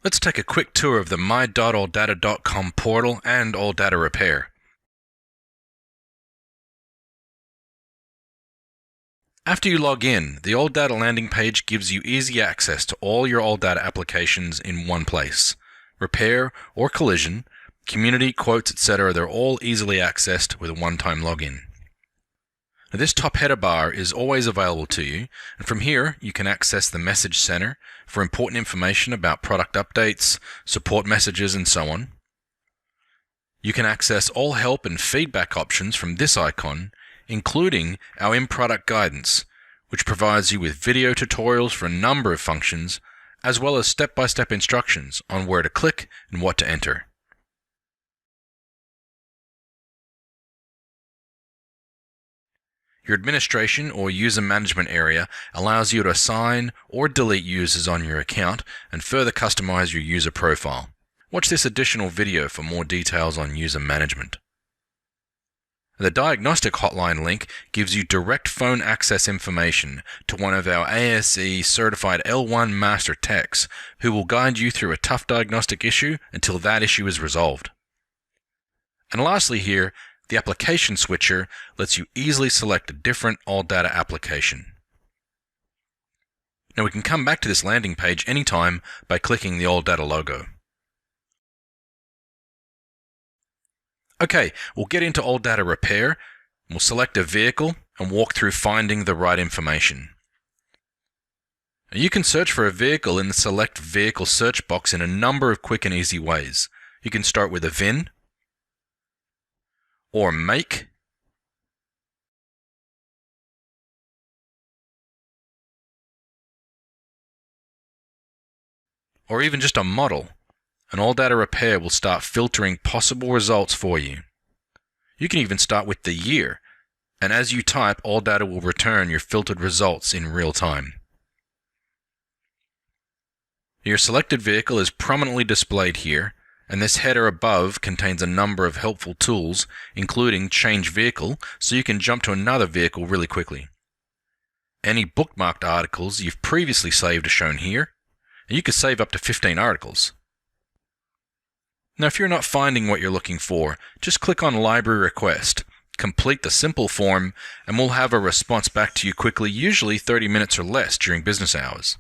Let's take a quick tour of the my.alldata.com portal and ALLDATA Repair. After you log in, the ALLDATA landing page gives you easy access to all your ALLDATA applications in one place. Repair or collision, community, quotes, etc. They're all easily accessed with a one-time login. Now, this top header bar is always available to you, and from here you can access the message center for important information about product updates, support messages, and so on. You can access all help and feedback options from this icon, including our in-product guidance, which provides you with video tutorials for a number of functions, as well as step-by-step instructions on where to click and what to enter. Your administration or user management area allows you to assign or delete users on your account and further customize your user profile. Watch this additional video for more details on user management. The diagnostic hotline link gives you direct phone access information to one of our ASE certified L1 master techs who will guide you through a tough diagnostic issue until that issue is resolved. And lastly here, the application switcher lets you easily select a different ALLDATA application. Now we can come back to this landing page anytime by clicking the ALLDATA logo. Okay, we'll get into ALLDATA Repair. We'll select a vehicle and walk through finding the right information. You can search for a vehicle in the Select Vehicle search box in a number of quick and easy ways. You can start with a VIN, or make, or even just a model. And ALLDATA Repair will start filtering possible results for you. You can even start with the year, and as you type, ALLDATA will return your filtered results in real time. Your selected vehicle is prominently displayed here, and this header above contains a number of helpful tools, including Change Vehicle, so you can jump to another vehicle really quickly. Any bookmarked articles you've previously saved are shown here, and you can save up to 15 articles. Now, if you're not finding what you're looking for, just click on Library Request, complete the simple form, and we'll have a response back to you quickly, usually 30 minutes or less during business hours.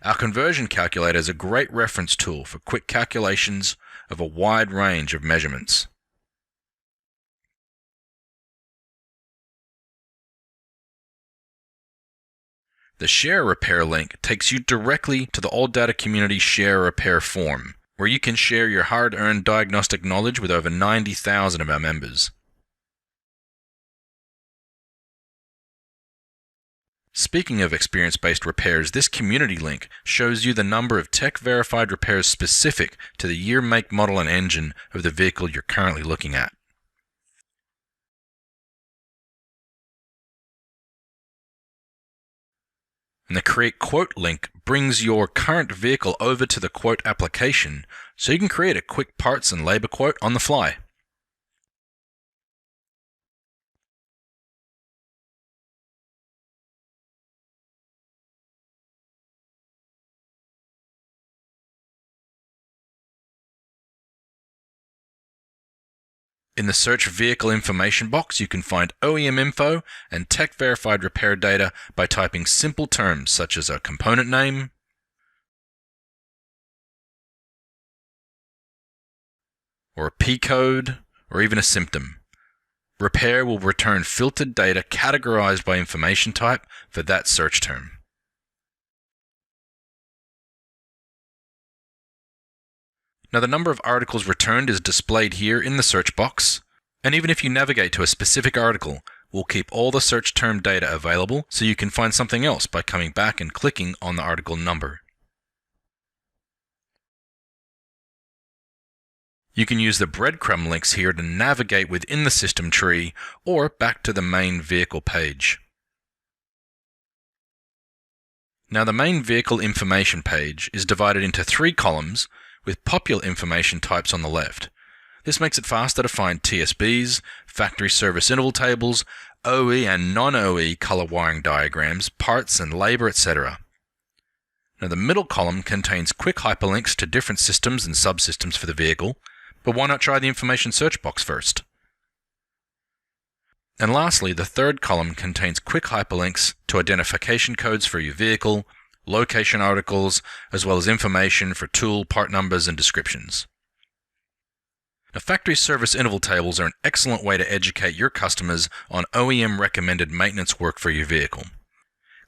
Our conversion calculator is a great reference tool for quick calculations of a wide range of measurements. The Share Repair link takes you directly to the ALLDATA Community Share Repair form, where you can share your hard-earned diagnostic knowledge with over 90,000 of our members. Speaking of experience-based repairs, this community link shows you the number of tech-verified repairs specific to the year, make, model, and engine of the vehicle you're currently looking at. And the Create Quote link brings your current vehicle over to the quote application so you can create a quick parts and labor quote on the fly. In the Search Vehicle Information box, you can find OEM info and tech-verified repair data by typing simple terms such as a component name, or a P-code, or even a symptom. Repair will return filtered data categorized by information type for that search term. Now, the number of articles returned is displayed here in the search box, and even if you navigate to a specific article, we'll keep all the search term data available so you can find something else by coming back and clicking on the article number. You can use the breadcrumb links here to navigate within the system tree or back to the main vehicle page. Now, the main vehicle information page is divided into 3 columns with popular information types on the left. This makes it faster to find TSBs, factory service interval tables, OE and non-OE color wiring diagrams, parts and labor, etc. Now, the middle column contains quick hyperlinks to different systems and subsystems for the vehicle, but why not try the information search box first? And lastly, the third column contains quick hyperlinks to identification codes for your vehicle, location articles, as well as information for tool, part numbers, and descriptions. Now, factory service interval tables are an excellent way to educate your customers on OEM recommended maintenance work for your vehicle.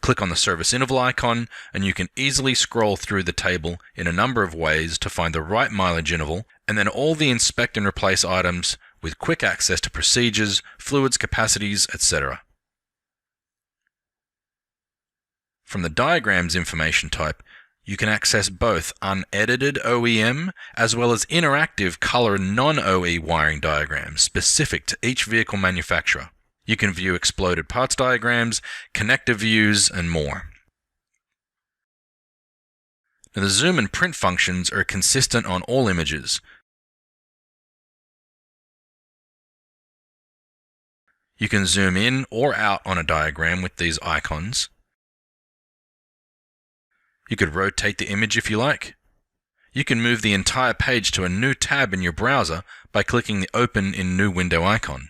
Click on the service interval icon and you can easily scroll through the table in a number of ways to find the right mileage interval, and then all the inspect and replace items with quick access to procedures, fluids, capacities, etc. From the diagrams information type, you can access both unedited OEM as well as interactive color non-OE wiring diagrams specific to each vehicle manufacturer. You can view exploded parts diagrams, connector views, and more. Now, the zoom and print functions are consistent on all images. You can zoom in or out on a diagram with these icons. You could rotate the image if you like. You can move the entire page to a new tab in your browser by clicking the Open in New Window icon.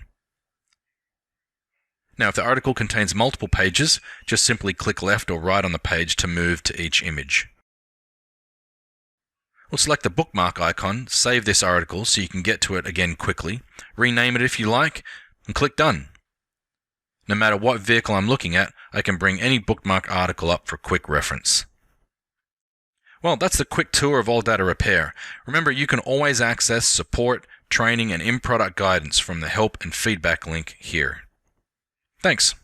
Now, if the article contains multiple pages, just simply click left or right on the page to move to each image. We'll select the bookmark icon, save this article so you can get to it again quickly, rename it if you like, and click Done. No matter what vehicle I'm looking at, I can bring any bookmark article up for quick reference. Well, that's the quick tour of ALLDATA Repair. Remember, you can always access support, training, and in-product guidance from the help and feedback link here. Thanks.